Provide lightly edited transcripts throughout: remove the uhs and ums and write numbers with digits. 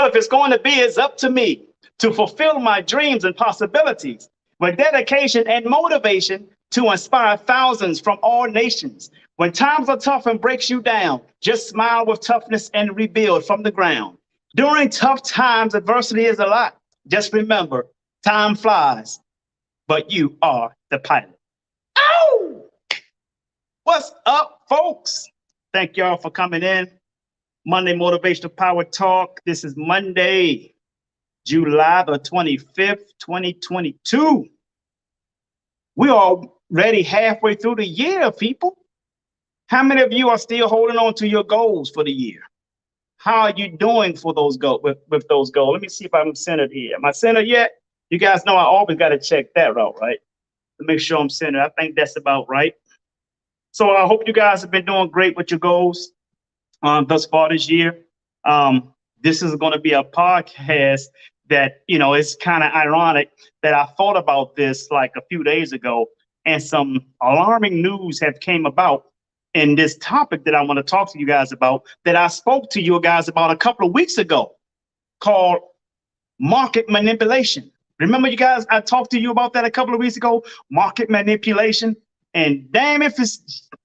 Well, if it's going to be, it's up to me to fulfill my dreams and possibilities with dedication and motivation to inspire thousands from all nations. When times are tough and breaks you down, just smile with toughness and rebuild from the ground. During tough times, adversity is a lot. Just remember, time flies, but you are the pilot. Oh! What's up, folks? Thank y'all for coming in. Monday Motivational Power Talk. This is Monday, July the 25th, 2022. We are already halfway through the year, people. How many of you are still holding on to your goals for the year? How are you doing for those goals with those goals? Let me see if I'm centered here. Am I centered yet? You guys know I always got to check that out, right? To make sure I'm centered. I think that's about right. So I hope you guys have been doing great with your goals thus far this year. This is going to be a podcast that, it's kind of ironic that I thought about this like a few days ago, and some alarming news have came about in this topic that I want to talk to you guys about, that I spoke to you guys about a couple of weeks ago, called market manipulation. Remember, you guys, I talked to you about that a couple of weeks ago, market manipulation. And damn if it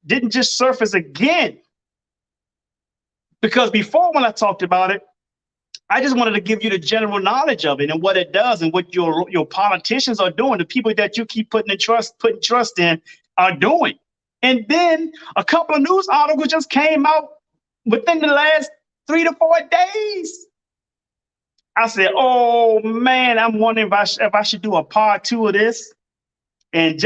didn't just surface again. Because before, when I talked about it, I just wanted to give you the general knowledge of it and what it does and what your politicians are doing, the people that you keep putting trust in are doing. And then a couple of news articles just came out within the last 3 to 4 days. I said, oh man, I'm wondering if I should do a part 2 of this. And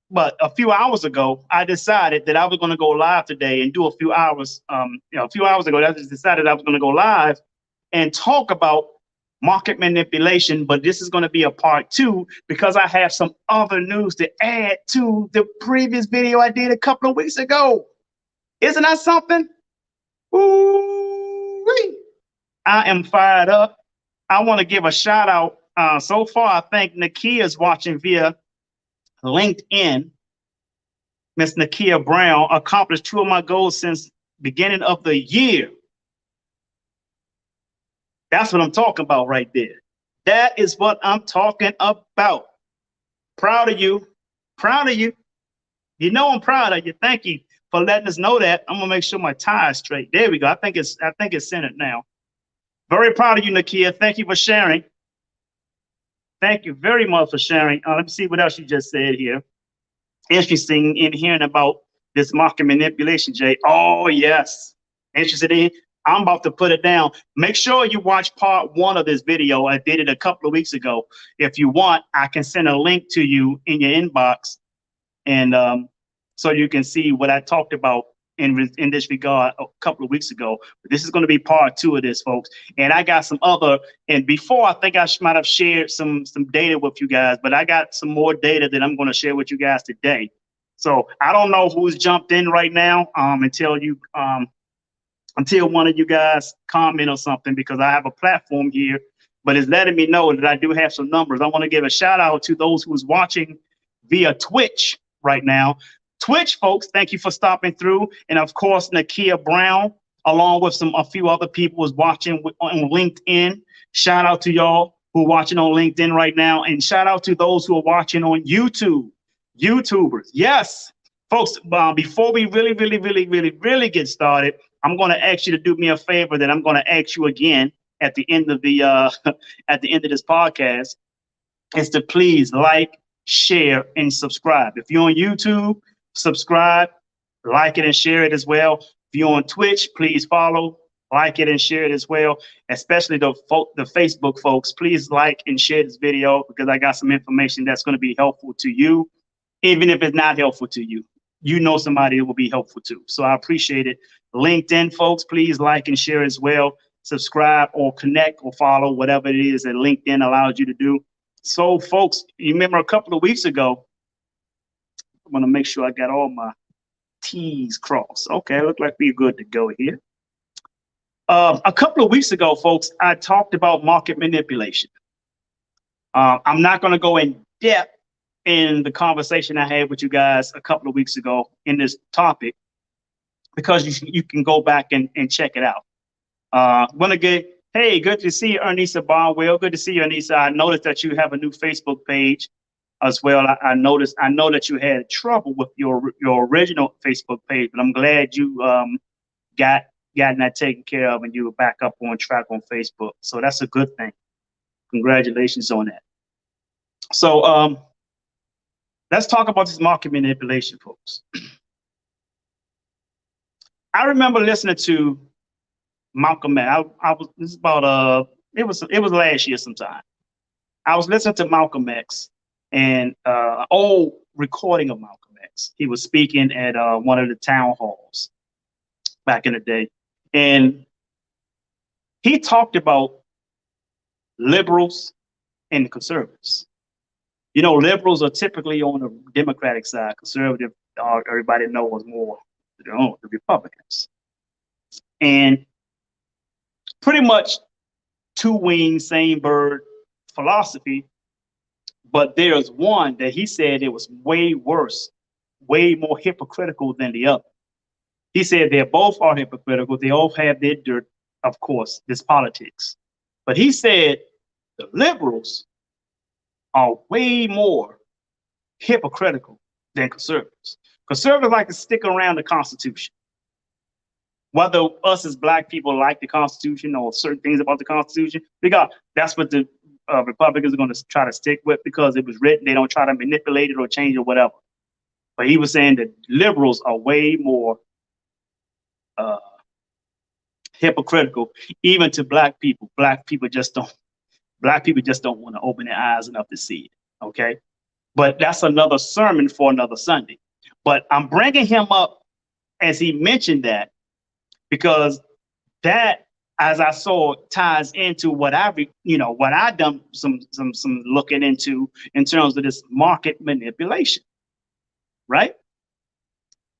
but a few hours ago, I decided that I was going to go live today and do a few hours. A few hours ago, I just decided I was going to go live and talk about market manipulation. But this is going to be a part 2 because I have some other news to add to the previous video I did a couple of weeks ago. Isn't that something? Ooh-wee. I am fired up. I want to give a shout out. So far, I think Nakia is watching via LinkedIn. Miss Nakia Brown accomplished 2 of my goals since beginning of the year. That's what I'm talking about right there. That is what I'm talking about. Proud of you. Proud of you. You know I'm proud of you. Thank you for letting us know that. I'm gonna make sure my tie is straight. There we go. I think it's centered now. Very proud of you, Nakia. Thank you for sharing. Thank you very much for sharing. Let me see what else you just said here. Interesting in hearing about this market manipulation, Jay. Oh, yes. Interested in? I'm about to put it down. Make sure you watch part 1 of this video. I did it a couple of weeks ago. If you want, I can send a link to you in your inbox, and so you can see what I talked about in this regard a couple of weeks ago. But this is going to be part 2 of this, folks. And I got some other, and before I think I might have shared some data with you guys, but I got some more data that I'm going to share with you guys today. So I don't know who's jumped in right now until one of you guys comment or something, because I have a platform here, but it's letting me know that I do have some numbers. I want to give a shout out to those who's watching via Twitch right now. Twitch folks, thank you for stopping through. And of course, Nakia Brown, along with a few other people who's watching on LinkedIn. Shout out to y'all who are watching on LinkedIn right now. And shout out to those who are watching on YouTube, YouTubers. Yes, folks, before we really get started, I'm going to ask you to do me a favor that I'm going to ask you again at the end of the at the end of this podcast, is to please like, share, and subscribe. If you're on YouTube, subscribe, like it, and share it as well. If you're on Twitch, please follow, like it, and share it as well. Especially the Facebook folks, please like and share this video, because I got some information that's going to be helpful to you. Even if it's not helpful to you, you know somebody it will be helpful to. So I appreciate it. LinkedIn folks, please like and share as well. Subscribe or connect or follow, whatever it is that LinkedIn allows you to do. So folks, you remember a couple of weeks ago, I'm going to make sure I got all my T's crossed. Okay, look like we're good to go here. A couple of weeks ago, folks, I talked about market manipulation. I'm not going to go in depth in the conversation I had with you guys a couple of weeks ago in this topic, because you can go back and check it out. I'm going to Hey, good to see you, Ernisa Barwell. Good to see you, Ernisa. I noticed that you have a new Facebook page as well. I noticed. I know that you had trouble with your original Facebook page, but I'm glad you got gotten that taken care of and you were back up on track on Facebook. So that's a good thing. Congratulations on that. So let's talk about this market manipulation, folks. I remember listening to Malcolm X. I was this is about it was last year sometime. I was listening to Malcolm X and old recording of Malcolm X. He was speaking at one of the town halls back in the day, and he talked about liberals and conservatives. You know, liberals are typically on the Democratic side. Conservative, everybody knows more the Republicans, and pretty much two wings, same bird philosophy. But there's one that he said it was way worse, way more hypocritical than the other. He said they both are hypocritical. They all have their dirt, of course, this politics. But he said the liberals are way more hypocritical than conservatives. Conservatives like to stick around the Constitution. Whether us as Black people like the Constitution or certain things about the Constitution, because that's what the Republicans are going to try to stick with because it was written. They don't try to manipulate it or change it or whatever. But he was saying that liberals are way more hypocritical, even to Black people. Black people just don't want to open their eyes enough to see it. Okay, but that's another sermon for another Sunday. But I'm bringing him up as he mentioned that because that, as I saw, ties into what I done some looking into in terms of this market manipulation, right?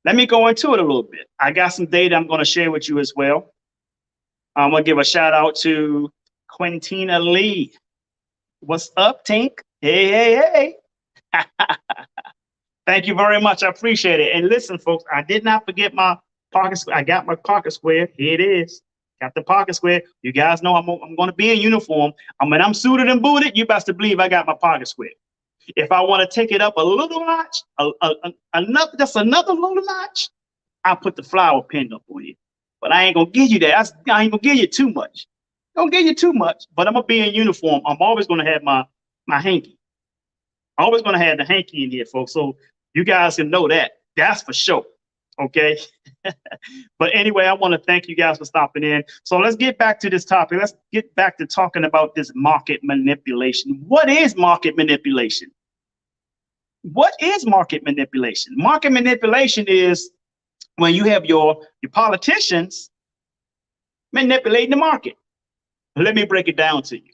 Let me go into it a little bit. I got some data I'm going to share with you as well. I'm going to give a shout out to Quintina Lee. What's up, Tink? Hey. Thank you very much. I appreciate it. And listen, folks, I did not forget my pocket square. I got my pocket square. Here it is. Got the pocket square. You guys know I'm going to be in uniform. When I'm suited and booted, you best to believe I got my pocket square. If I want to take it up a little notch, another little notch, I'll put the flower pinned up on you. But I ain't going to give you that. I ain't going to give you too much. Don't give you too much, but I'm going to be in uniform. I'm always going to have my hanky. Always going to have the hanky in here, folks. So you guys can know that. That's for sure. Okay. But anyway, I want to thank you guys for stopping in. So let's get back to this topic. Let's get back to talking about this market manipulation. What is market manipulation? What is market manipulation? Market manipulation is when you have your politicians manipulating the market. Let me break it down to you.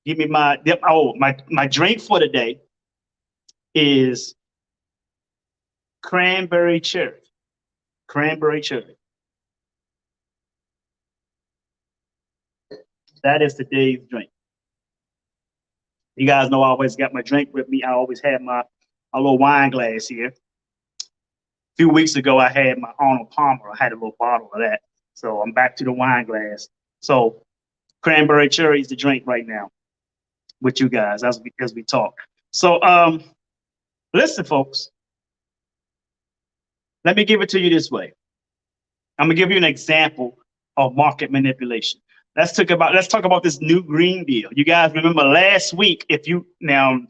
Give me my drink for the day is cranberry cherry. Cranberry cherry. That is today's drink. You guys know I always got my drink with me. I always have my little wine glass here. A few weeks ago, I had my Arnold Palmer. I had a little bottle of that. So I'm back to the wine glass. So cranberry cherry is the drink right now with you guys as we talk. So listen, folks. Let me give it to you this way. I'm gonna give you an example of market manipulation. Let's talk about this new Green Deal. You guys remember last week? If you now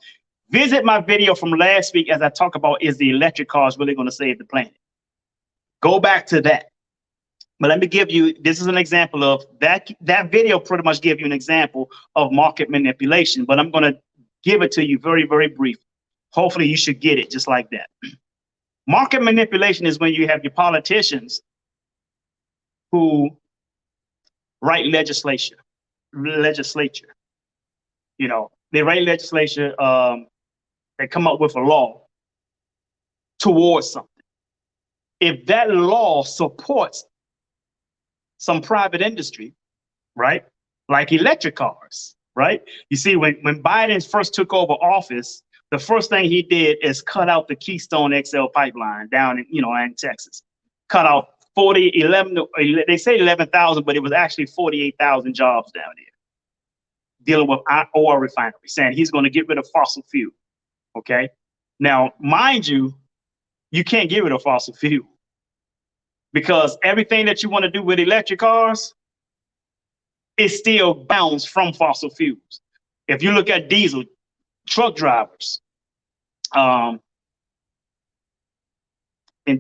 visit my video from last week, as I talk about, is the electric cars really going to save the planet? Go back to that. But let me give you, this is an example of that video pretty much give you an example of market manipulation, but I'm going to give it to you very, very brief. Hopefully you should get it just like that. Market manipulation is when you have your politicians who write legislature. You know, they write legislature, they come up with a law towards something. If that law supports some private industry, right? Like electric cars, right? You see, when Biden first took over office, the first thing he did is cut out the Keystone XL pipeline down in, in Texas. Cut out they say 11,000, but it was actually 48,000 jobs down there dealing with oil refinery, saying he's going to get rid of fossil fuel. Okay. Now, mind you, you can't get rid of fossil fuel because everything that you want to do with electric cars is still bounds from fossil fuels. If you look at diesel, truck drivers, and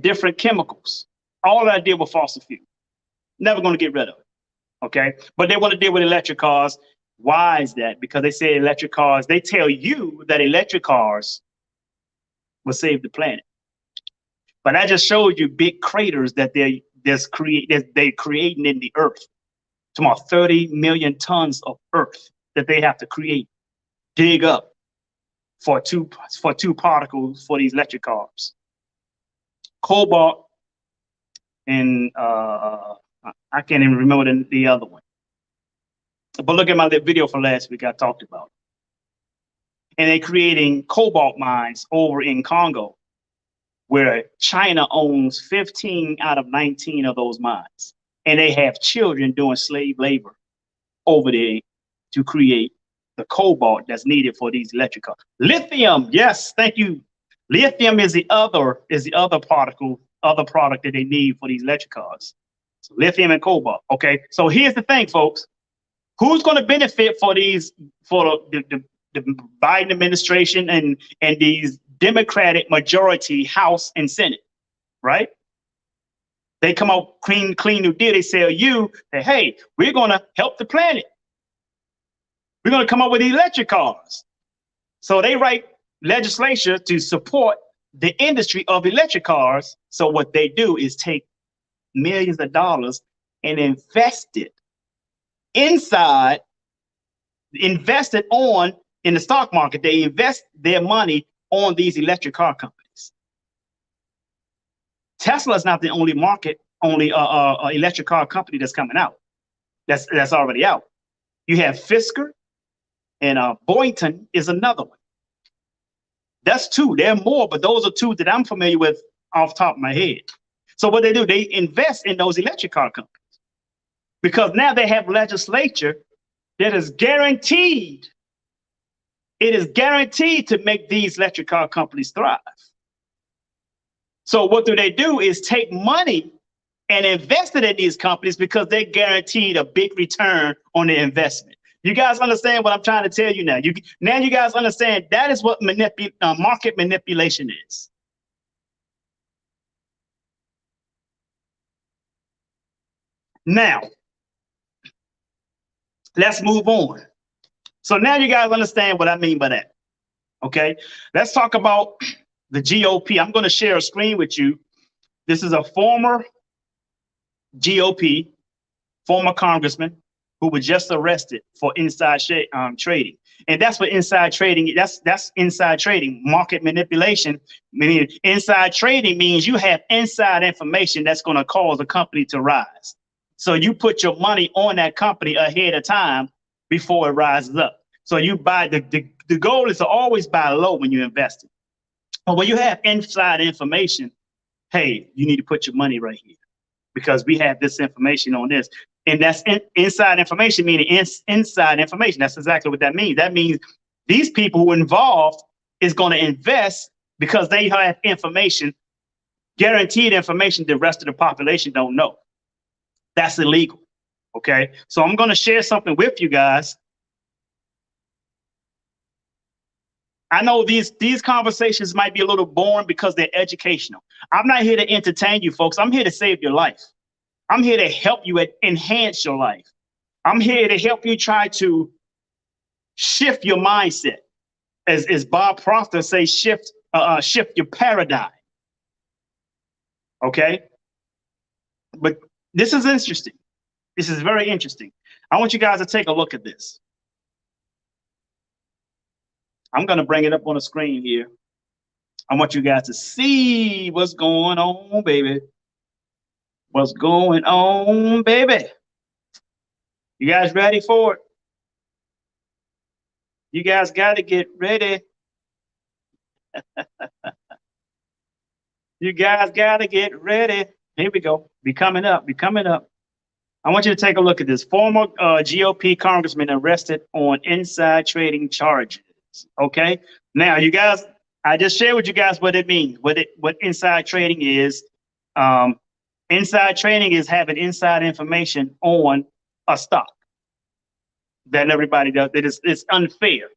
different chemicals, all that deal with fossil fuel. Never going to get rid of it. Okay. But they want to deal with electric cars. Why is that? Because they say electric cars, they tell you that electric cars will save the planet. But that just shows you big craters that they're creating in the earth. It's about 30 million tons of earth that they have to create, dig up for two particles for these electric cars. Cobalt and I can't even remember the other one. But look at my video from last week, I talked about it. And they're creating cobalt mines over in Congo, where China owns 15 out of 19 of those mines. And they have children doing slave labor over there to create the cobalt that's needed for these electric cars. Lithium, yes, thank you. Lithium is the other product that they need for these electric cars. So lithium and cobalt. Okay, so here's the thing, folks. Who's going to benefit for these, for the Biden administration and these Democratic majority House and Senate, right? They come out clean new deal. They tell you that, hey, we're going to help the planet. We're going to come up with electric cars. So they write legislation to support the industry of electric cars. So what they do is take millions of dollars and invest it in the stock market. They invest their money on these electric car companies. Tesla is not the only electric car company that's coming out. That's already out. You have Fisker and Boynton is another one. That's two. There are more, but those are two that I'm familiar with off the top of my head. So what they do, they invest in those electric car companies because now they have legislature that is guaranteed. It is guaranteed to make these electric car companies thrive. So what do is take money and invest it in these companies because they're guaranteed a big return on their investment. You guys understand what I'm trying to tell you now? Now you guys understand that is what market manipulation is. Now, let's move on. So now you guys understand what I mean by that. Okay, let's talk about the GOP. I'm going to share a screen with you. This is a former GOP, former congressman who was just arrested for inside trading. And that's what inside trading, that's inside trading, market manipulation. Meaning inside trading means you have inside information that's going to cause a company to rise. So you put your money on that company ahead of time before it rises up. So you buy, the goal is to always buy low when you invest it. But when you have inside information, hey, you need to put your money right here because we have this information on this. And that's inside information, meaning inside information. That's exactly what that means. That means these people who are involved is going to invest because they have information, guaranteed information the rest of the population don't know. That's illegal. Okay. So I'm going to share something with you guys. I know these conversations might be a little boring because they're educational. I'm not here to entertain you folks. I'm here to save your life. I'm here to help you enhance your life. I'm here to help you try to shift your mindset. As Bob Proctor says, shift your paradigm. Okay? But this is interesting. This is very interesting. I want you guys to take a look at this. I'm going to bring it up on the screen here. I want you guys to see what's going on, baby. What's going on, baby? You guys ready for it? You guys got to get ready. You guys got to get ready. Here we go. Be coming up. Be coming up. I want you to take a look at this. Former GOP congressman arrested on inside trading charges. Okay. Now, you guys, I just shared with you guys what it means. What inside trading is. Um, inside trading is having inside information on a stock that everybody does. It's unfair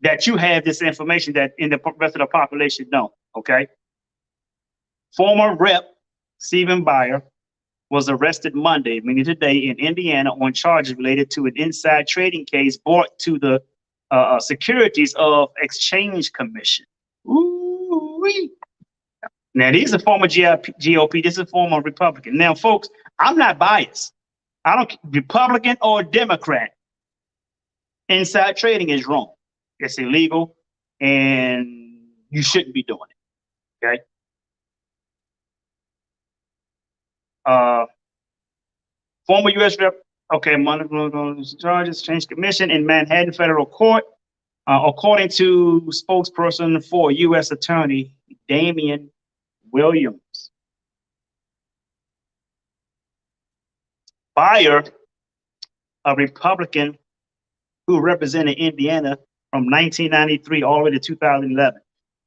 that you have this information that in the rest of the population don't. Okay. Former Rep. Stephen Buyer was arrested Monday, meaning today, in Indiana on charges related to an inside trading case brought to the Securities of Exchange Commission. Ooh-wee. Now, these are former GOP. This is former Republican. Now, folks, I'm not biased. I don't Republican or Democrat. Inside trading is wrong. It's illegal, and you shouldn't be doing it. Okay. Former U.S. Rep. Okay, charges Exchange Commission in Manhattan Federal Court, according to spokesperson for U.S. Attorney Damian Williams. Buyer, a Republican who represented Indiana from 1993 all the way to 2011.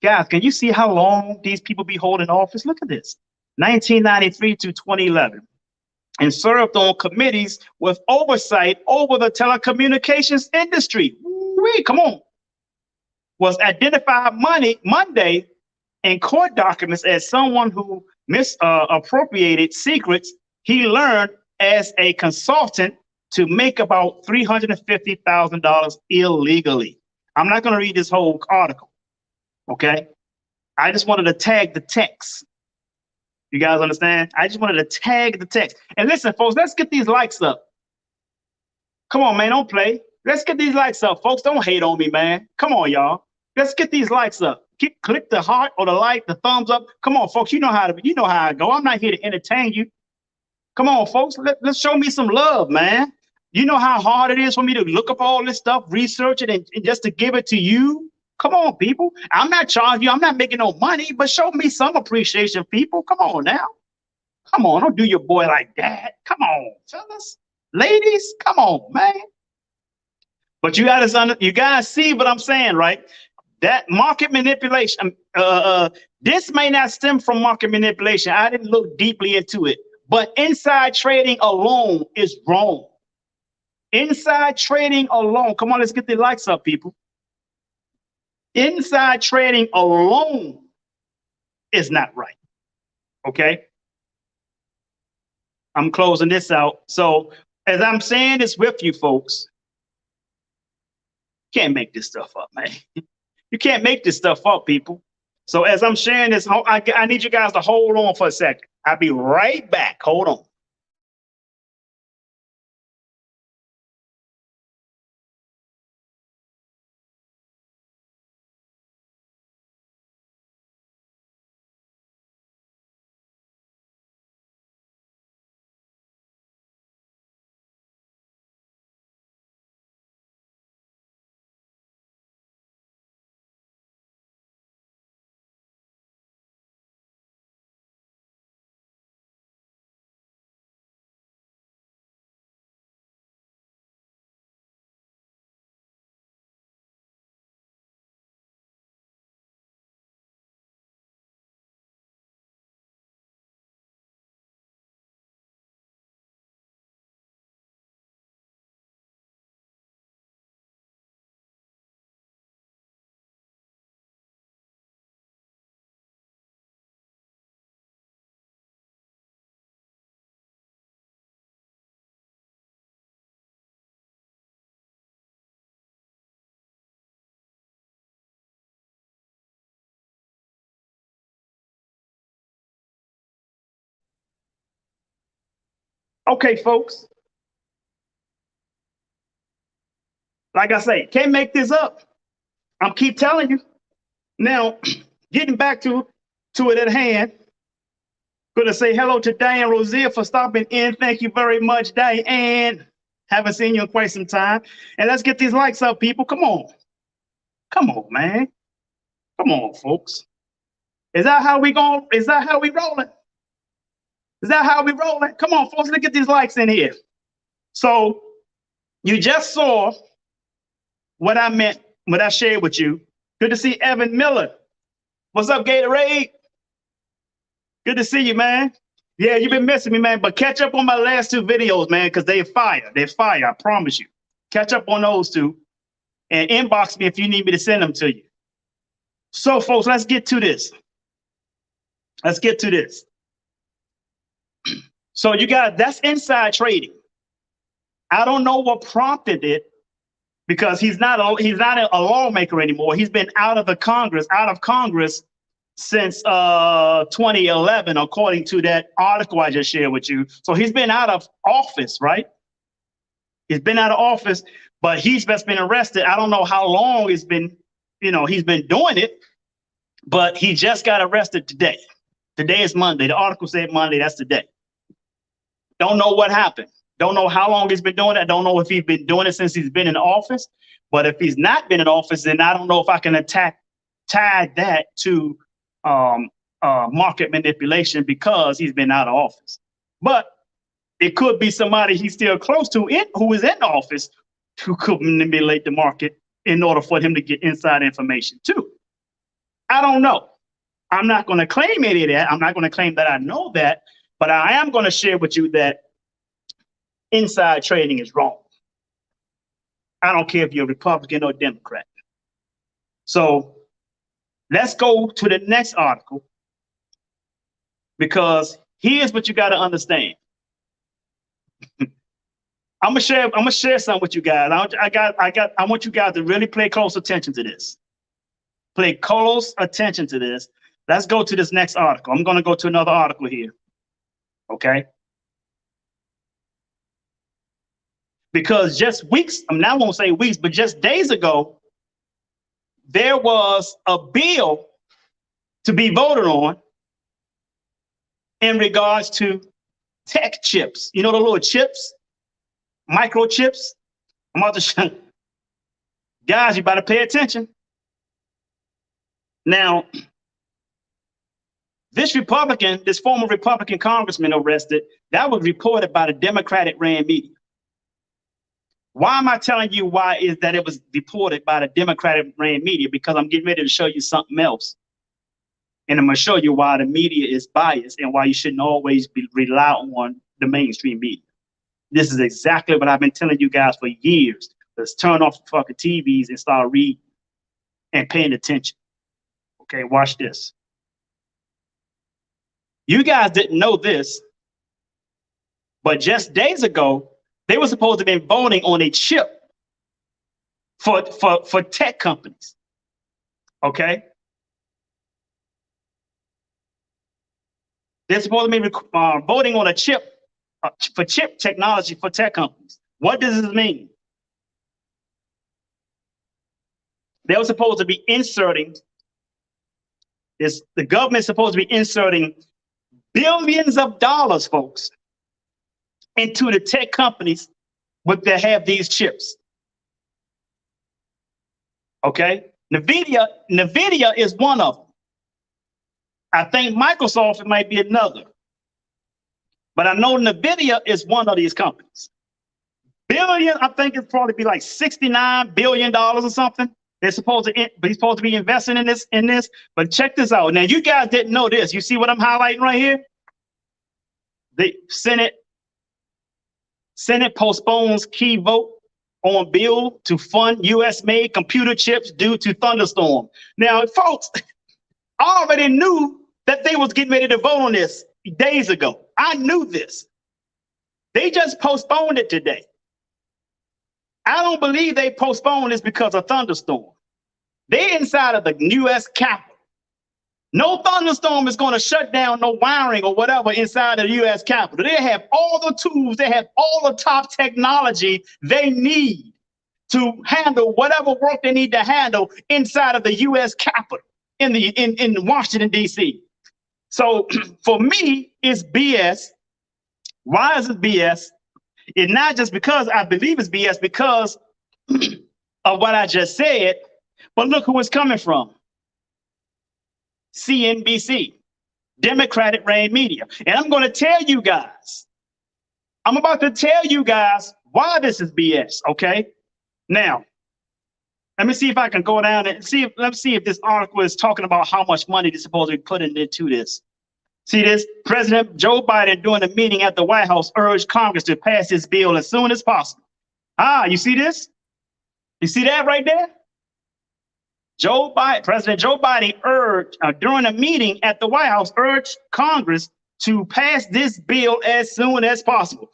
Guys, can you see how long these people be holding office? Look at this, 1993 to 2011. And served on committees with oversight over the telecommunications industry. Wait, come on. Was identified Monday in court documents as someone who misappropriated secrets he learned as a consultant to make about $350,000 illegally. I'm not going to read this whole article, okay? I just wanted to tag the text. You guys understand? I just wanted to tag the text. And listen, folks, let's get these likes up. Come on, man, don't play. Let's get these likes up, folks. Don't hate on me, man. Come on, y'all. Let's get these likes up. Click the heart or the like, the thumbs up. Come on, folks. You know how I go. I'm not here to entertain you. Come on, folks. Let's show me some love, man. You know how hard it is for me to look up all this stuff, research it, and just to give it to you. Come on, people. I'm not charging you. I'm not making no money, but show me some appreciation, people. Come on now. Come on. Don't do your boy like that. Come on, fellas. Ladies, come on, man. But you guys see what I'm saying, right? That market manipulation, this may not stem from market manipulation. I didn't look deeply into it, but inside trading alone is wrong. Inside trading alone. Come on, let's get the likes up, people. Inside trading alone is not right. Okay. I'm closing this out. So as I'm saying this with you folks, you can't make this stuff up, man. You can't make this stuff up, people. So as I'm sharing this, I need you guys to hold on for a second. I'll be right back. Hold on. Okay, folks. Like I say, can't make this up. I'm keep telling you. Now, getting back to it at hand, going to say hello to Diane Rosier for stopping in. Thank you very much, Diane. Haven't seen you in quite some time. And let's get these likes up, people. Come on. Come on, man. Come on, folks. Is that how we rolling? Is that how we rolling? Come on, folks, let's get these likes in here. So you just saw what I meant, what I shared with you. Good to see Evan Miller. What's up, Gatorade? Good to see you, man. Yeah, you've been missing me, man. But catch up on my last two videos, man, because they're fire. They're fire, I promise you. Catch up on those two and inbox me if you need me to send them to you. So, folks, let's get to this. Let's get to this. So you got, that's inside trading. I don't know what prompted it because he's not a lawmaker anymore. He's been out of Congress since 2011, according to that article I just shared with you. So he's been out of office, right? He's been out of office, but he's just been arrested. I don't know how long it's been, he's been doing it, but he just got arrested today. Today is Monday. The article said Monday, that's today. Don't know what happened. Don't know how long he's been doing it. Don't know if he's been doing it since he's been in office. But if he's not been in office, then I don't know if I can tie that to market manipulation because he's been out of office. But it could be somebody he's still close to who is in office who could manipulate the market in order for him to get inside information too. I don't know. I'm not going to claim any of that. I'm not going to claim that I know that, but I am going to share with you that inside trading is wrong. I don't care if you're a Republican or Democrat. So let's go to the next article, because here's what you got to understand. I'm gonna share something with you guys. I want you guys to really pay close attention to this. Pay close attention to this. Let's go to this next article. I'm going to go to another article here. Okay. Because just weeks, I won't say weeks, but just days ago, there was a bill to be voted on in regards to tech chips. You know, the little chips, microchips. I'm about to show guys, you better pay attention. Now, this former Republican congressman arrested, that was reported by the Democratic-ran media. Why am I telling you why is that it was reported by the Democratic-ran media? Because I'm getting ready to show you something else. And I'm going to show you why the media is biased and why you shouldn't always rely on the mainstream media. This is exactly what I've been telling you guys for years. Let's turn off the fucking TVs and start reading and paying attention. Okay, watch this. You guys didn't know this, but just days ago, they were supposed to be voting on a chip for tech companies. Okay? They're supposed to be voting on a chip for chip technology for tech companies. What does this mean? They were supposed to be inserting this, the government's supposed to be inserting billions of dollars, folks, into the tech companies that have these chips. Okay? NVIDIA is one of them. I think Microsoft might be another. But I know NVIDIA is one of these companies. Billion, I think it's probably be like $69 billion or something. They're supposed to be investing in this. But check this out. Now, you guys didn't know this. You see what I'm highlighting right here? The Senate postpones key vote on bill to fund US-made computer chips due to thunderstorm. Now, folks, I already knew that they was getting ready to vote on this days ago. I knew this. They just postponed it today. I don't believe they postponed this because of thunderstorm. They inside of the U.S. Capitol. No thunderstorm is going to shut down no wiring or whatever inside of the U.S. Capitol. They have all the tools. They have all the top technology they need to handle whatever work they need to handle inside of the U.S. Capitol in Washington, D.C. So for me, it's BS. Why is it BS? It's not just because I believe it's BS because of what I just said, but look who it's coming from. CNBC. Democratic ran media. And I'm going to tell you guys, I'm about to tell you guys why this is BS, okay? Now, let me see if I can go down and see if, let's see if this article is talking about how much money they're supposed to be putting into this. See this? President Joe Biden during a meeting at the White House urged Congress to pass this bill as soon as possible. You see this? You see that right there? President Joe Biden urged during a meeting at the White House urged Congress to pass this bill as soon as possible.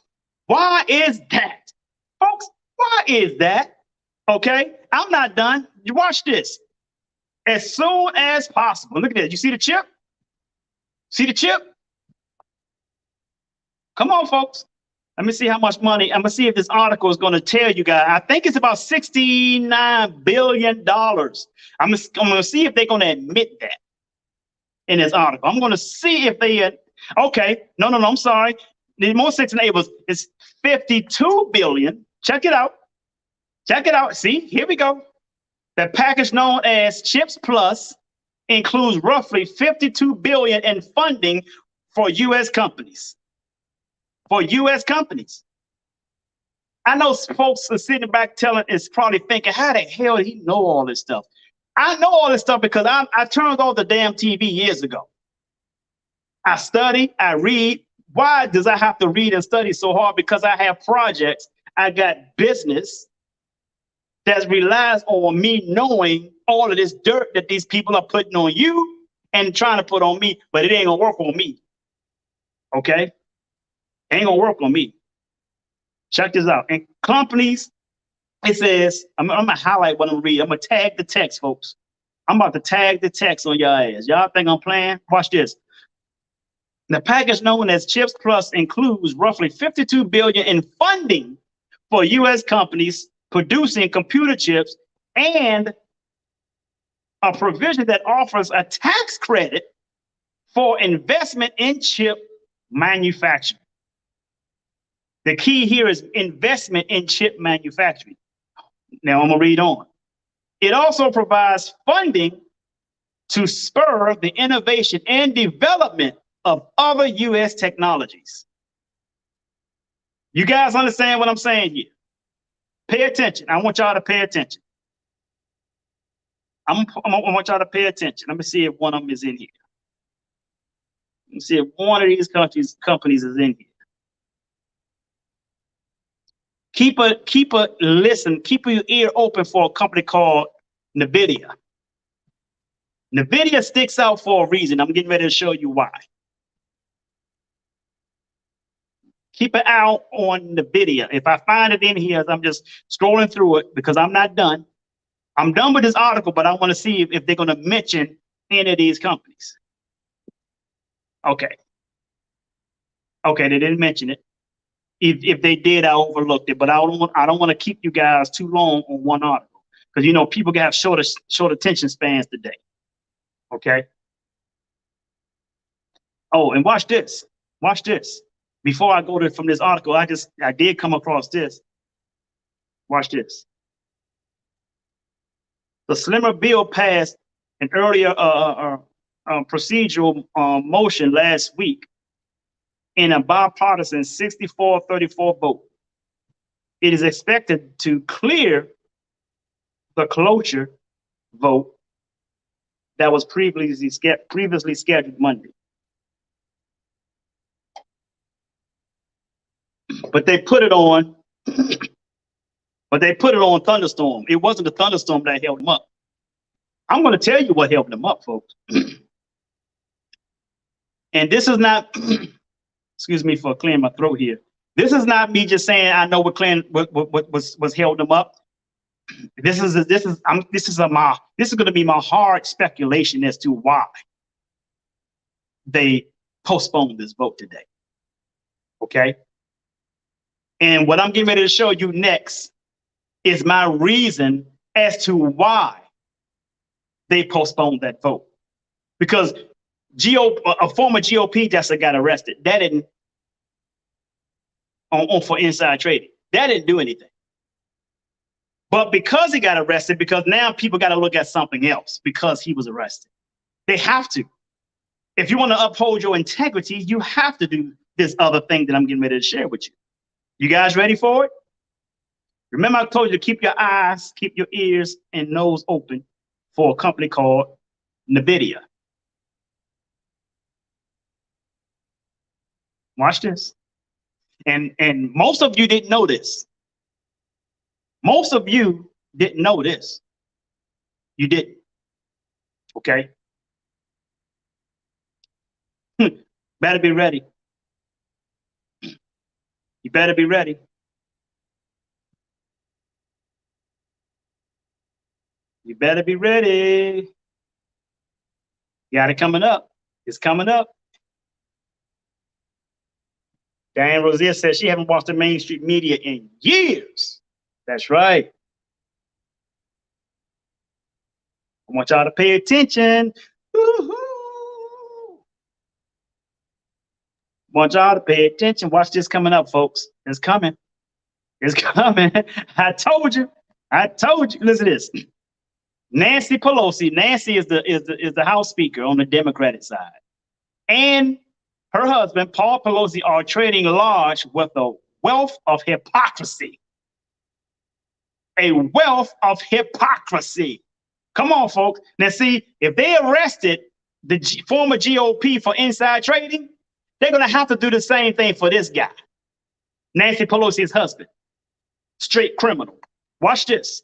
Why is that? Folks, why is that? Okay, I'm not done. You watch this. As soon as possible. Look at this. You see the chip? See the chip? Come on, folks. Let me see how much money. I'm going to see if this article is going to tell you guys. I think it's about $69 billion. I'm going to see if they're going to admit that in this article. I'm going to see if they, okay. No, I'm sorry. The most 6 enables is 52 billion. Check it out. Check it out. See, here we go. The package known as CHIPS Plus includes roughly 52 billion in funding for U.S. companies. For U.S. companies. I know folks are sitting back is probably thinking, how the hell did he know all this stuff? I know all this stuff because I turned on the damn TV years ago. I study, I read. Why does I have to read and study so hard? Because I have projects. I got business that relies on me knowing all of this dirt that these people are putting on you and trying to put on me, but it ain't gonna work on me. Okay? Ain't gonna work on me. Check this out. And companies, it says, I'm gonna highlight what I'm reading. I'm gonna tag the text, folks. I'm about to tag the text on your ass. Y'all think I'm playing? Watch this. The package known as CHIPS Plus includes roughly 52 billion in funding for U.S. companies producing computer chips and a provision that offers a tax credit for investment in chip manufacturing. The key here is investment in chip manufacturing. Now I'm gonna read on. It also provides funding to spur the innovation and development of other U.S. technologies. You guys understand what I'm saying here? Pay attention. I want y'all to pay attention. I want y'all to pay attention. Let me see if one of them is in here. Let me see if one of these companies is in here. Keep your ear open for a company called NVIDIA. NVIDIA sticks out for a reason. I'm getting ready to show you why. Keep an eye on NVIDIA. If I find it in here, as I'm just scrolling through it, because I'm not done. I'm done with this article, but I want to see if they're going to mention any of these companies. Okay. Okay, they didn't mention it. If they did, I overlooked it. But I don't want to keep you guys too long on one article, because you know people have short attention spans today. Okay. Oh, and watch this. Watch this. Before I go to from this article, I did come across this. Watch this. The slimmer bill passed an earlier procedural motion last week in a bipartisan 64-34 vote. It is expected to clear the cloture vote that was previously scheduled Monday. But they put it on. But they put it on thunderstorm. It wasn't the thunderstorm that held them up. I'm going to tell you what held them up, folks. And this is not, excuse me for clearing my throat here. This is not me just saying I know what was held them up. This is going to be my hard speculation as to why they postponed this vote today. Okay. And what I'm getting ready to show you next is my reason as to why they postponed that vote. Because a former GOP just got arrested. That didn't for inside trading. That didn't do anything. But because he got arrested, because now people got to look at something else because he was arrested. They have to. if you want to uphold your integrity, you have to do this other thing that I'm getting ready to share with you. You guys ready for it? Remember, I told you to keep your eyes, keep your ears and nose open for a company called NVIDIA. Watch this. And most of you didn't know this. Most of you didn't know this. You didn't. Okay. Better be ready. You better be ready. You better be ready. Got it coming up. It's coming up. Diane Rosier says she haven't watched the mainstream media in years. That's right. I want y'all to pay attention. Woo-hoo. Want y'all to pay attention. Watch this coming up, folks. It's coming. It's coming. I told you. I told you. Listen to this. Nancy Pelosi. Nancy is the House Speaker on the Democratic side, and her husband Paul Pelosi are trading large with a wealth of hypocrisy. A wealth of hypocrisy. Come on, folks. Now, see, if they arrested the former GOP for inside trading, they're going to have to do the same thing for this guy, Nancy Pelosi's husband. Straight criminal. Watch this.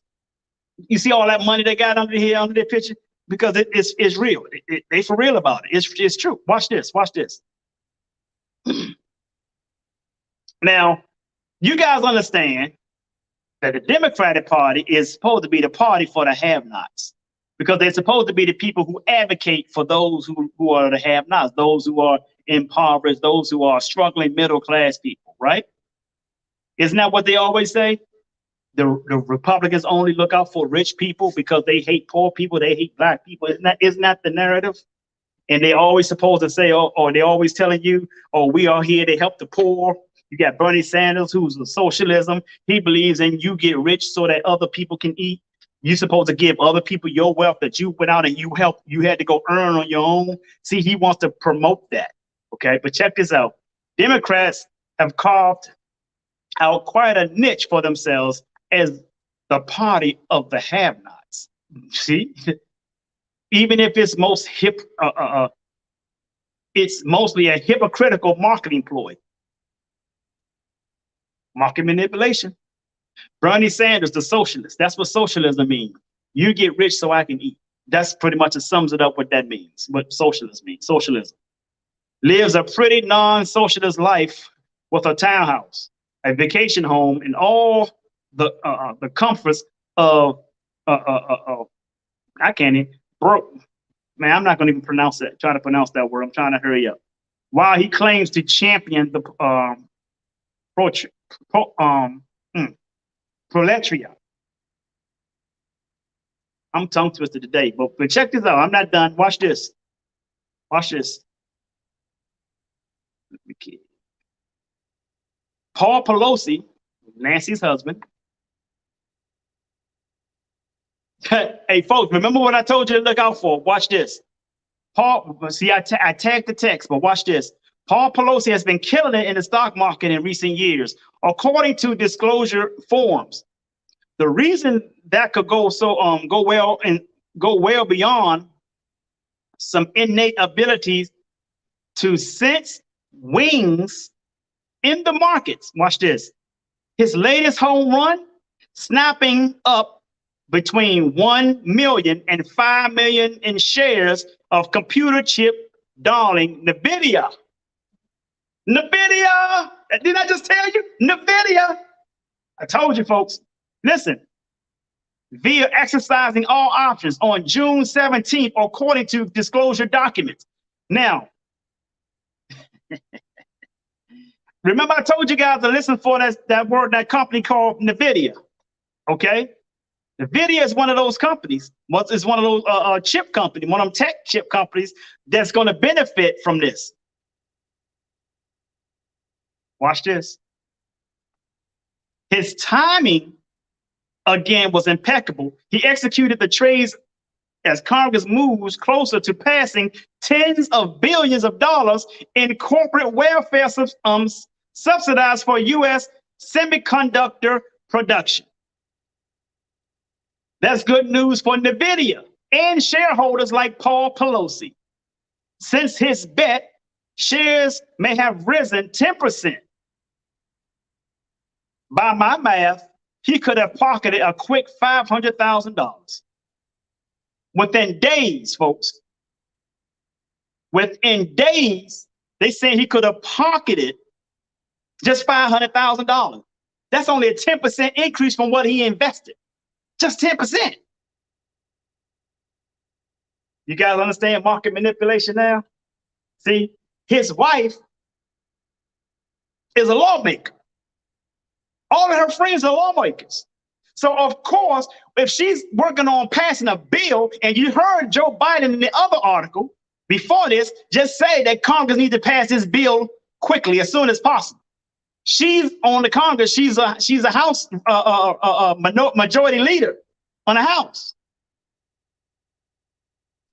You see all that money they got under here, under their picture? Because it's real. They for real about it. It's true. Watch this. Watch this. Now, you guys understand that the Democratic Party is supposed to be the party for the have-nots, because they're supposed to be the people who advocate for those who are the have-nots, those who are impoverished, those who are struggling middle-class people, right? Isn't that what they always say? The Republicans only look out for rich people because they hate poor people, they hate black people. Isn't that the narrative? And they always supposed to say, or they're always telling you, oh, we are here to help the poor. You got Bernie Sanders, who's a socialism. He believes in you get rich so that other people can eat. You're supposed to give other people your wealth that you went out and you helped. You had to go earn on your own. See, he wants to promote that. Okay, but check this out. Democrats have carved out quite a niche for themselves as the party of the have-nots. See, even if it's it's mostly a hypocritical marketing ploy. Market manipulation. Bernie Sanders, the socialist. That's what socialism means. You get rich so I can eat. That's pretty much it sums it up what that means, what socialism means. Socialism lives a pretty non-socialist life with a townhouse, a vacation home, and all the comforts of I can't even broke. Man, I'm not going to even try to pronounce that word. I'm trying to hurry up. While he claims to champion the proletariat. I'm tongue twisted today, but check this out. I'm not done. Watch this. Watch this. Paul Pelosi, Nancy's husband. Hey, folks, remember what I told you to look out for? Watch this. Paul, see, I tagged the text, but watch this. Paul Pelosi has been killing it in the stock market in recent years, according to disclosure forums. The reason that could go well beyond some innate abilities to sense wings in the markets. Watch this. His latest home run, snapping up between 1 million and 5 million in shares of computer chip darling NVIDIA. NVIDIA! Did I just tell you? NVIDIA! I told you, folks. Listen, via exercising all options on June 17th, according to disclosure documents. Now, remember I told you guys to listen for that company called NVIDIA, okay? NVIDIA is one of those companies. It's one of those chip companies, one of them tech chip companies that's going to benefit from this. Watch this. His timing, again, was impeccable. He executed the trades as Congress moves closer to passing tens of billions of dollars in corporate welfare subsidized for U.S. semiconductor production. That's good news for NVIDIA and shareholders like Paul Pelosi. Since his bet, shares may have risen 10%. By my math, he could have pocketed a quick $500,000 within days, folks. Within days, they say he could have pocketed just $500,000. That's only a 10% increase from what he invested. Just 10%. You guys understand market manipulation now? See, his wife is a lawmaker. All of her friends are lawmakers. So, of course, if she's working on passing a bill, and you heard Joe Biden in the other article before this just say that Congress needs to pass this bill quickly, as soon as possible. She's on the Congress. She's a House majority leader on the House.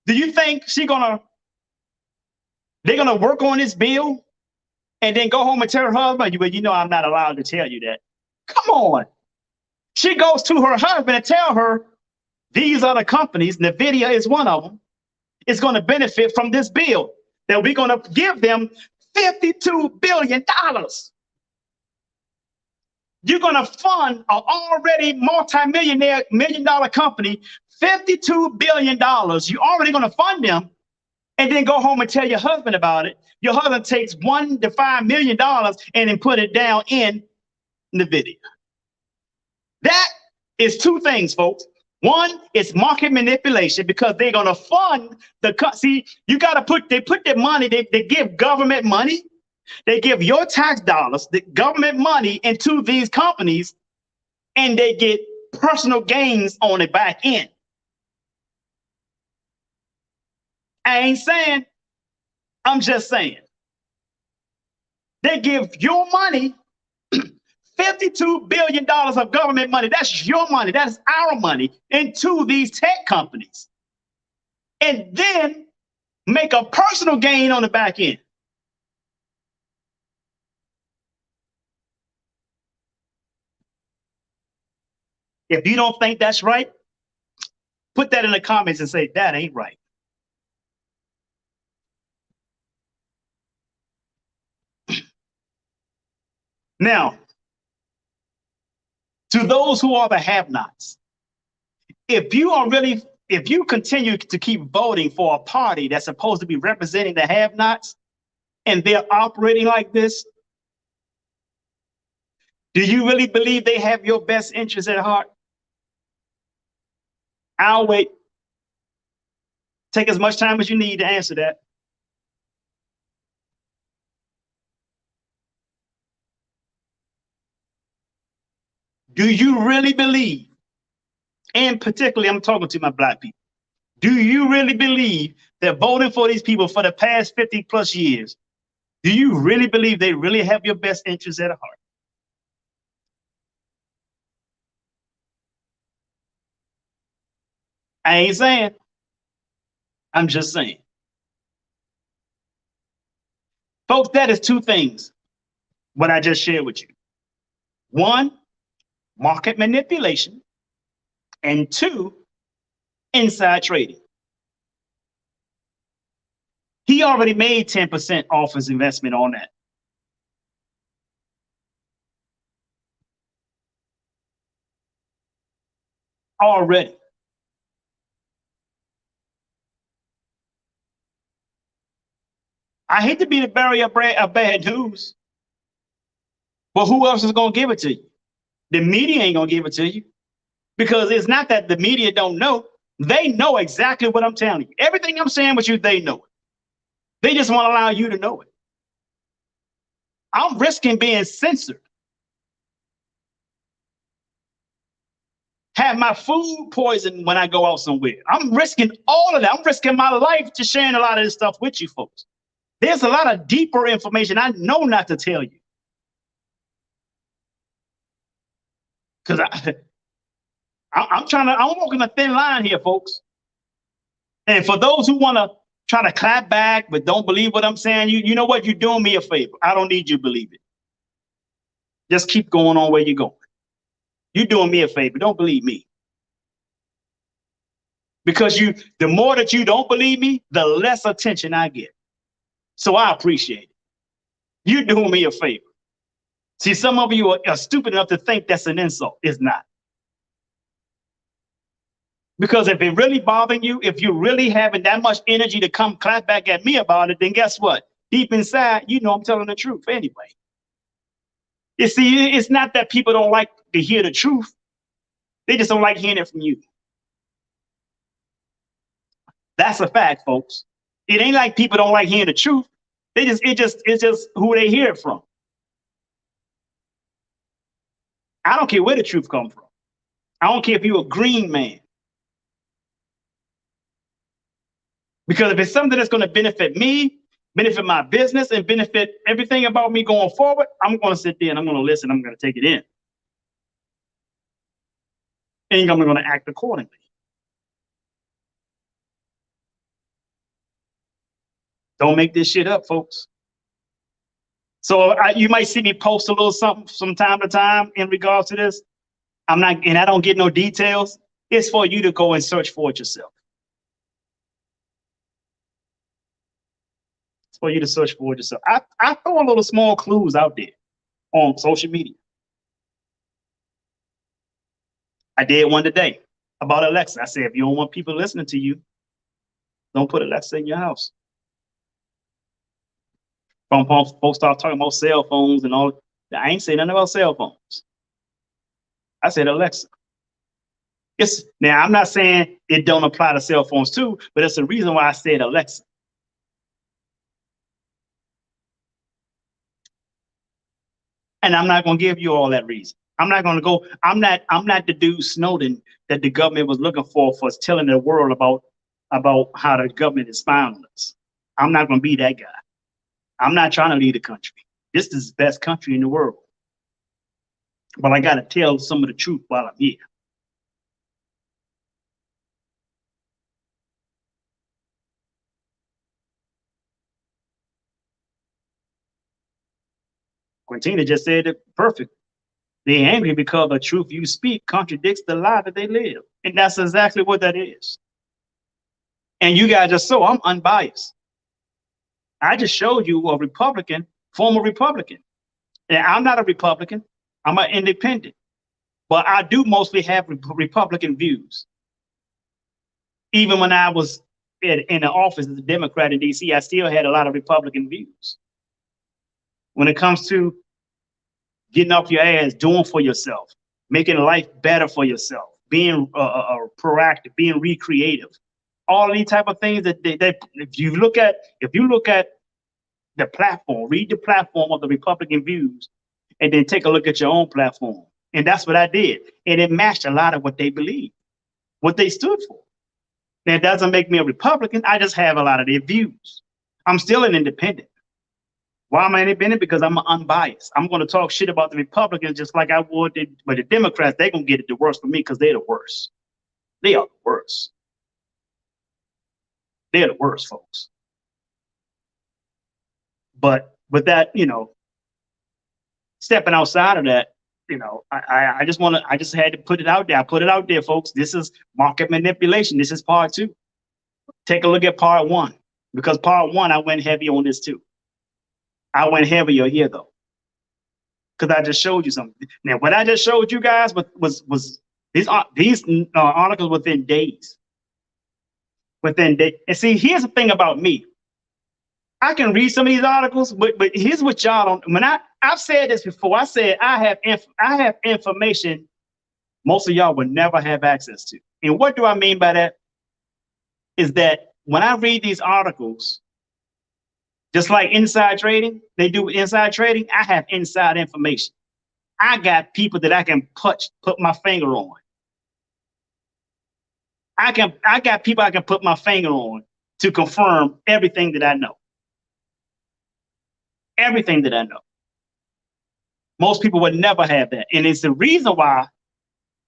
Do you think they're gonna work on this bill and then go home and tell her husband, "Well, you know, I'm not allowed to tell you that"? Come on. She goes to her husband and tell her these other companies, NVIDIA is one of them, is going to benefit from this bill, that we're going to give them $52 billion. You're going to fund an already multi-million-dollar company $52 billion. You're already going to fund them and then go home and tell your husband about it. Your husband takes $1 to $5 million and then put it down in NVIDIA. That is two things, folks. One is market manipulation, because they're going to fund see, you got to they put their money, they give government money. They give your tax dollars, the government money, into these companies, and they get personal gains on the back end. I ain't saying, I'm just saying. They give your money, $52 billion of government money. That's your money. That's our money, into these tech companies. And then make a personal gain on the back end. If you don't think that's right, put that in the comments and say, that ain't right. Now, to those who are the have-nots, if you continue to keep voting for a party that's supposed to be representing the have-nots, and they're operating like this, do you really believe they have your best interest at heart? I'll wait. Take as much time as you need to answer that. Do you really believe, and particularly I'm talking to my Black people, do you really believe that voting for these people for the past 50 plus years, do you really believe they really have your best interests at heart? I ain't saying. I'm just saying. Folks, that is two things, what I just shared with you. One, market manipulation, and two, inside trading. He already made 10% off his investment on that. Already. I hate to be the bearer of bad news, but who else is going to give it to you? The media ain't going to give it to you, because it's not that the media don't know. They know exactly what I'm telling you. Everything I'm saying with you, they know it. They just want to allow you to know it. I'm risking being censored. Have my food poisoned when I go out somewhere. I'm risking all of that. I'm risking my life to sharing a lot of this stuff with you folks. There's a lot of deeper information I know not to tell you. Because I'm walking a thin line here, folks. And for those who want to try to clap back, but don't believe what I'm saying. You know what? You're doing me a favor. I don't need you to believe it. Just keep going on where you're going. You're doing me a favor. Don't believe me. Because the more that you don't believe me, the less attention I get. So I appreciate it. You're doing me a favor. See, some of you are stupid enough to think that's an insult. It's not. Because if it really bothering you, if you're really having that much energy to come clap back at me about it, then guess what? Deep inside, you know I'm telling the truth anyway. You see, it's not that people don't like to hear the truth. They just don't like hearing it from you. That's a fact, folks. It ain't like people don't like hearing the truth. It's just who they hear it from. I don't care where the truth comes from. I don't care if you're a green man. Because if it's something that's going to benefit me, benefit my business, and benefit everything about me going forward, I'm going to sit there and I'm going to listen. I'm going to take it in. And I'm going to act accordingly. Don't make this shit up, folks. So you might see me post a little something from time to time in regards to this. I don't get no details. It's for you to go and search for it yourself. It's for you to search for it yourself. I throw a little small clues out there on social media. I did one today about Alexa. I said, if you don't want people listening to you, don't put Alexa in your house. Folks start talking about cell phones and all. I ain't saying nothing about cell phones. I said Alexa. Now, I'm not saying it don't apply to cell phones too, but it's the reason why I said Alexa. And I'm not going to give you all that reason. I'm not going to go. I'm not the dude Snowden that the government was looking for telling the world about how the government is spying on us. I'm not going to be that guy. I'm not trying to lead the country. This is the best country in the world. But I got to tell some of the truth while I'm here. Quintina just said it perfect. They're angry because the truth you speak contradicts the lie that they live. And that's exactly what that is. And you guys just I'm unbiased. I just showed you a Republican, former Republican. And I'm not a Republican. I'm an independent. But I do mostly have Republican views. Even when I was in the office as a Democrat in D.C., I still had a lot of Republican views. When it comes to getting off your ass, doing for yourself, making life better for yourself, being proactive, being recreative, all these type of things that if you look at the platform, read the platform of the Republican views, and then take a look at your own platform. And that's what I did. And it matched a lot of what they believe, what they stood for. Now, it doesn't make me a Republican. I just have a lot of their views. I'm still an independent. Why am I independent? Because I'm unbiased. I'm going to talk shit about the Republicans just like I would, but the Democrats, they're going to get it the worst for me because they're the worst. They are the worst. They're the worst, folks. But with that, stepping outside of that, I just had to put it out there. I put it out there, folks. This is market manipulation. This is part 2. Take a look at part 1, because part 1, I went heavy on this too. I went heavier here though, because I just showed you something. Now, what I just showed you guys was these articles within days. And see, here's the thing about me. I can read some of these articles, but here's what y'all don't. When I've said this before, I said I have information most of y'all would never have access to. And what do I mean by that? Is that when I read these articles, just like inside trading, they do inside trading, I have inside information. I got people that I can put my finger on. I got people I can put my finger on to confirm everything that I know. Everything that I know. Most people would never have that. And it's the reason why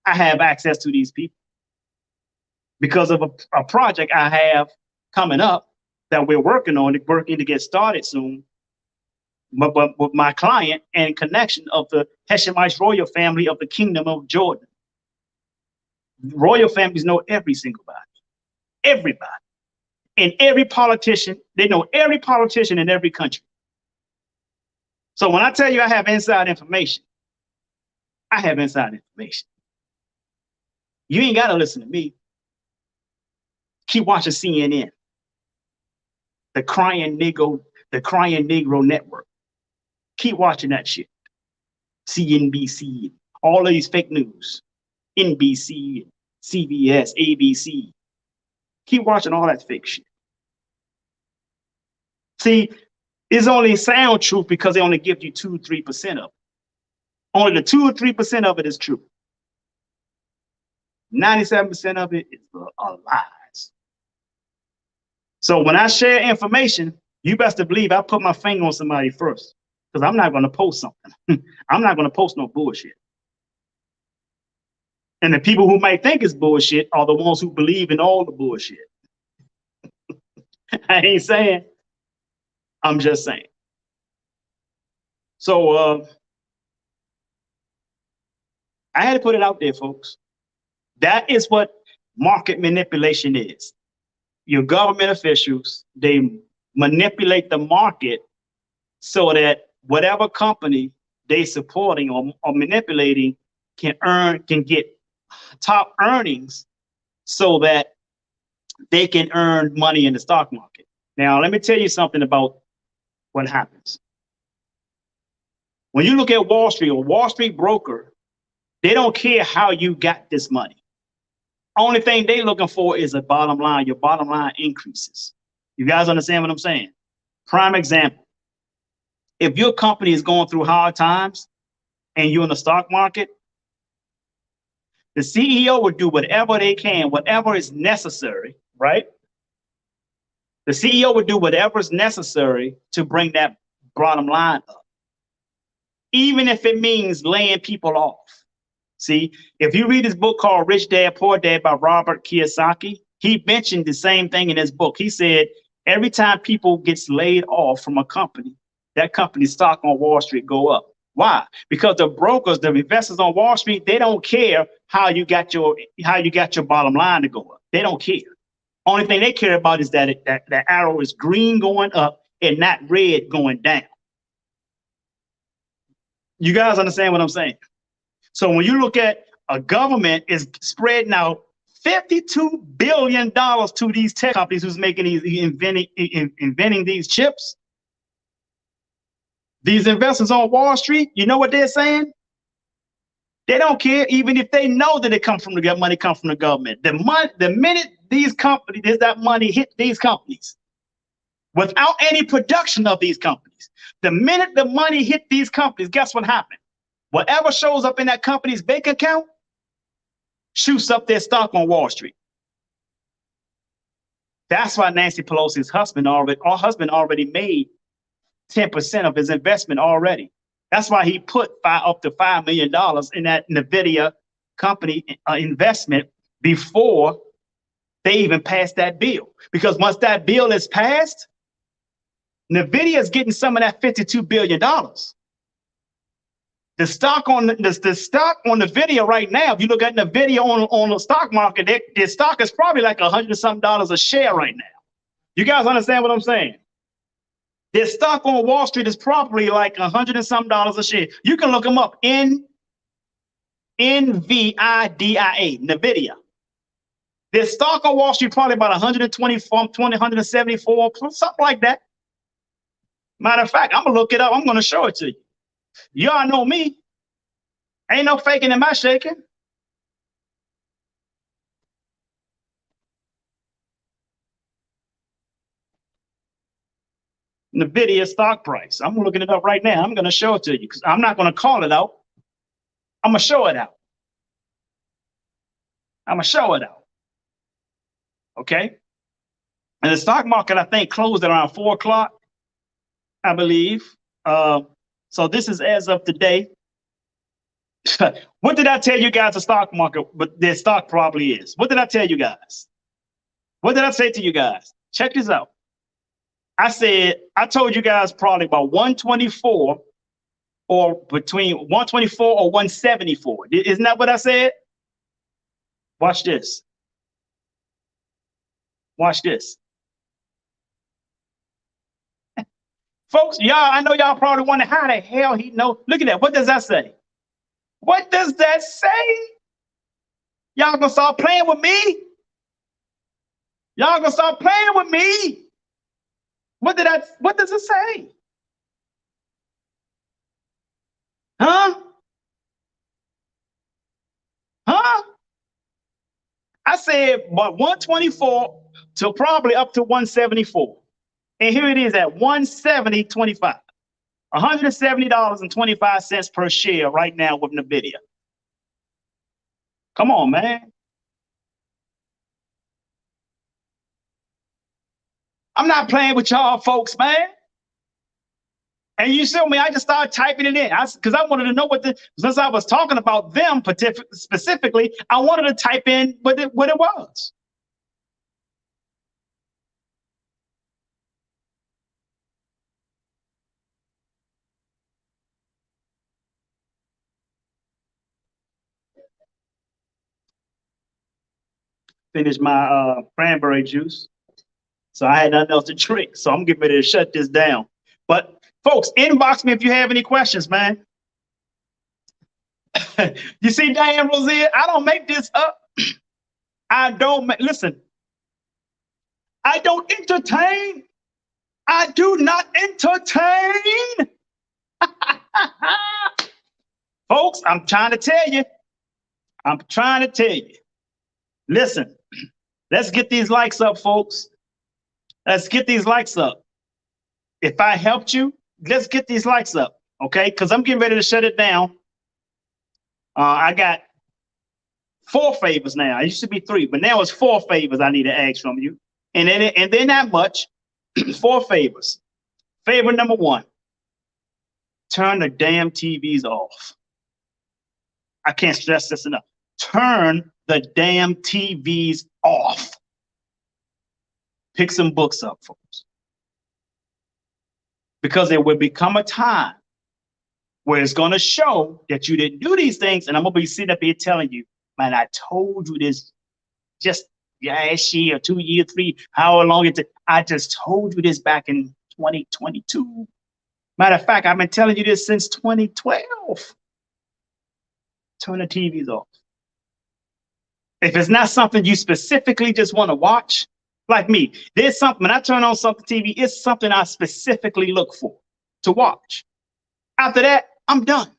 I have access to these people. Because of a project I have coming up that we're working to get started soon. But with my client and connection of the Heshemites royal family of the kingdom of Jordan. Royal families know every single body, everybody. And every politician, they know every politician in every country. So when I tell you I have inside information, I have inside information. You ain't got to listen to me. Keep watching CNN, the Crying Negro Network. Keep watching that shit. CNBC, all of these fake news, NBC, CBS, ABC. Keep watching all that fake shit. See, it's only sound truth because they only give you 2-3% of it. Only the 2 or 3% of it is true. 97% of it is lies. So when I share information, you best to believe I put my finger on somebody first, because I'm not going to post something. I'm not going to post no bullshit. And the people who might think it's bullshit are the ones who believe in all the bullshit. I ain't saying. I'm just saying. So I had to put it out there, folks. That is what market manipulation is. Your government officials, they manipulate the market so that whatever company they supporting or manipulating can get top earnings so that they can earn money in the stock market. Now, let me tell you something about what happens. When you look at Wall Street or Wall Street broker, they don't care how you got this money. Only thing they're looking for is a bottom line. Your bottom line increases. You guys understand what I'm saying? Prime example. If your company is going through hard times and you're in the stock market, the CEO would do whatever they can, whatever is necessary, right? The CEO would do whatever is necessary to bring that bottom line up, even if it means laying people off. See, if you read his book called Rich Dad, Poor Dad by Robert Kiyosaki, he mentioned the same thing in his book. He said, every time people gets laid off from a company, that company's stock on Wall Street go up. Why? Because the brokers, the investors on Wall Street, they don't care how you got your bottom line to go up. They don't care. Only thing they care about is that that arrow is green going up and not red going down. You guys understand what I'm saying? So when you look at a government is spreading out $52 billion to these tech companies who's making these inventing these chips. These investors on Wall Street, you know what they're saying? They don't care, even if they know that it comes from the money comes from the government. The minute that money hit these companies, without any production of these companies, the minute the money hit these companies, guess what happened? Whatever shows up in that company's bank account shoots up their stock on Wall Street. That's why Nancy Pelosi's husband already made 10% of his investment already. That's why he put up to $5 million in that NVIDIA company investment before they even passed that bill. Because once that bill is passed, NVIDIA is getting some of that $52 billion. The stock on NVIDIA right now, if you look at NVIDIA on the stock market, their stock is probably like $100-something a share right now. You guys understand what I'm saying? Their stock on Wall Street is probably like $100-something a share. You can look them up. NVIDIA, NVIDIA. Their stock on Wall Street probably about 174, something like that. Matter of fact, I'm gonna look it up. I'm gonna show it to you. Y'all know me. Ain't no faking in my shaking. NVIDIA stock price. I'm looking it up right now. I'm going to show it to you because I'm not going to call it out. I'm going to show it out. I'm going to show it out. Okay. And the stock market, I think, closed at around 4 o'clock, I believe. So this is as of today. What did I tell you guys the stock market, but their stock probably is? What did I tell you guys? What did I say to you guys? Check this out. I told you guys probably about 124 or between 124 or 174. Isn't that what I said? Watch this. Watch this. Folks, y'all, I know y'all probably wonder how the hell he know. Look at that. What does that say? What does that say? Y'all gonna start playing with me? Y'all gonna start playing with me? What does it say? Huh? Huh? I said but 124 to probably up to 174. And here it is at 170.25. $170.25 per share right now with NVIDIA. Come on, man. I'm not playing with y'all folks, man. And you see me, I just started typing it in because I wanted to know since I was talking about them specifically, I wanted to type in what it was. Finished my cranberry juice. So I had nothing else to drink. So I'm getting ready to shut this down. But folks, inbox me if you have any questions, man. You see, Diane Rosier, I don't make this up. I don't listen. I don't entertain. I do not entertain. Folks, I'm trying to tell you. I'm trying to tell you. Listen, let's get these likes up, folks. Let's get these likes up. If I helped you, let's get these likes up, okay? Because I'm getting ready to shut it down. I got 4 favors now. It used to be 3, but now it's 4 favors I need to ask from you. And then not much. 4 favors. Favor number 1, turn the damn TVs off. I can't stress this enough. Turn the damn TVs off. Pick some books up, folks. Because there will become a time where it's going to show that you didn't do these things. And I'm going to be sitting up here telling you, man, I told you this just last year, or 2 years, 3, however long it took. I just told you this back in 2022. Matter of fact, I've been telling you this since 2012. Turn the TVs off. If it's not something you specifically just want to watch, like me, there's something, when I turn on something TV, it's something I specifically look for to watch. After that, I'm done.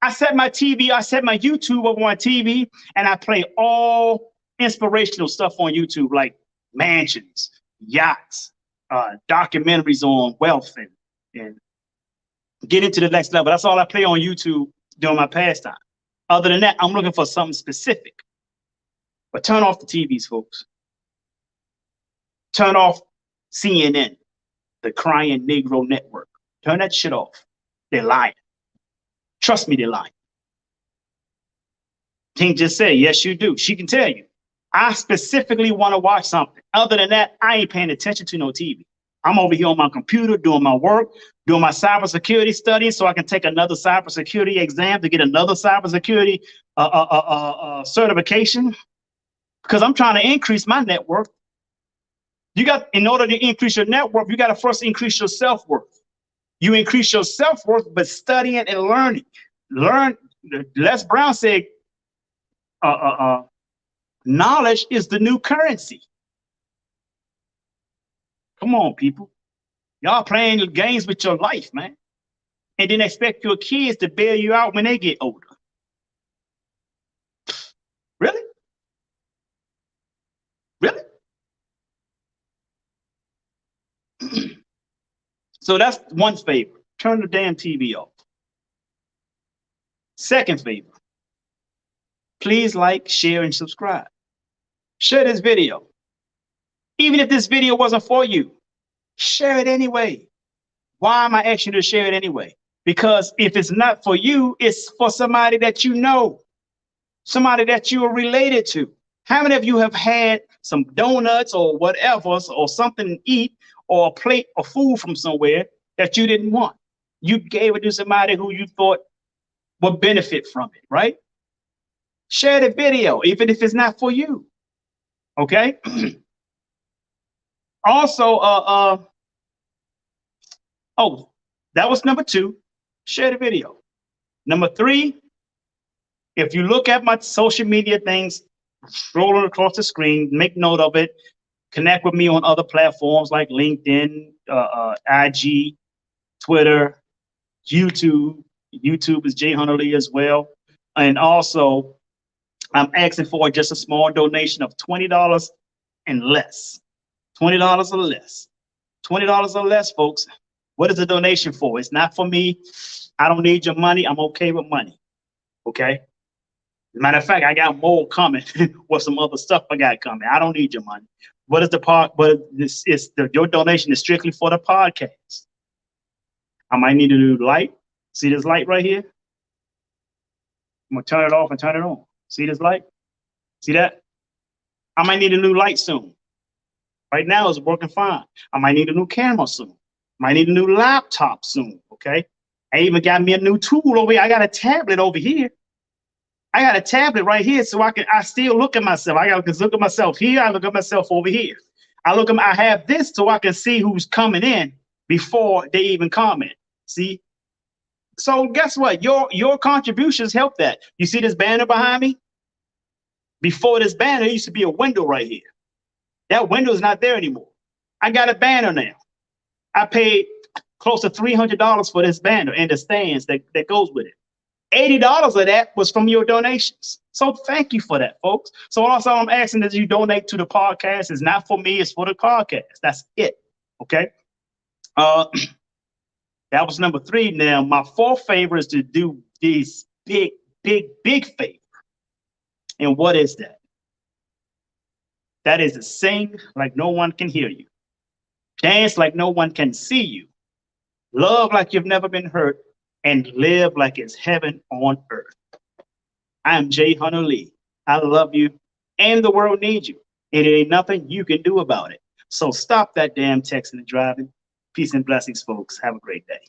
I set my YouTube over my TV, and I play all inspirational stuff on YouTube, like mansions, yachts, documentaries on wealth, and get into the next level. That's all I play on YouTube during my pastime. Other than that, I'm looking for something specific. But turn off the TVs, folks. Turn off CNN, the Crying Negro Network. Turn that shit off. They're lying. Trust me, they're lying. King just said, yes, you do. She can tell you. I specifically want to watch something. Other than that, I ain't paying attention to no TV. I'm over here on my computer doing my work, doing my cybersecurity studies so I can take another cybersecurity exam to get another cybersecurity certification, because I'm trying to increase my net worth. In order to increase your net worth, you got to first increase your self-worth. You increase your self-worth by studying and learning. Les Brown said, knowledge is the new currency. Come on, people. Y'all playing games with your life, man. And then expect your kids to bail you out when they get older. Really? Really? So that's one favor. Turn the damn TV off. Second favor. Please like, share, and subscribe. Share this video. Even if this video wasn't for you, share it anyway. Why am I asking you to share it anyway? Because if it's not for you, it's for somebody that you know, somebody that you are related to. How many of you have had some donuts or whatever or something to eat or a plate of food from somewhere that you didn't want. You gave it to somebody who you thought would benefit from it, right? Share the video, even if it's not for you. Okay. Also, oh, that was number 2. Share the video. Number 3, if you look at my social media things, scrolling across the screen, make note of it. Connect with me on other platforms like LinkedIn, IG, Twitter, YouTube. YouTube is Jay Hunter Lee as well. And also, I'm asking for just a small donation of $20 and less. $20 or less. $20 or less, folks. What is the donation for? It's not for me. I don't need your money. I'm okay with money. Okay. Matter of fact, I got more coming with some other stuff I got coming. I don't need your money. What is the part? But this is your donation is strictly for the podcast. I might need a new light. See this light right here? I'm gonna turn it off and turn it on. See this light? See that? I might need a new light soon. Right now it's working fine. I might need a new camera soon. Might need a new laptop soon. Okay. I even got me a new tool over here. I got a tablet over here. I got a tablet right here, so I still look at myself. I got to look at myself here. I look at myself over here. I have this so I can see who's coming in before they even comment. See? So guess what? Your contributions help that. You see this banner behind me? Before this banner, there used to be a window right here. That window is not there anymore. I got a banner now. I paid close to $300 for this banner and the stands that goes with it. $80 of that was from your donations. So thank you for that, folks. So also I'm asking that you donate to the podcast. It's not for me, it's for the podcast. That's it. Okay. That was number 3. Now, my 4th favor is to do these big favor. And what is that? That is to sing like no one can hear you. Dance like no one can see you. Love like you've never been hurt. And live like it's heaven on earth. I am Jay Hunter Lee. I love you, and the world needs you. And it ain't nothing you can do about it. So stop that damn texting and driving. Peace and blessings, folks. Have a great day.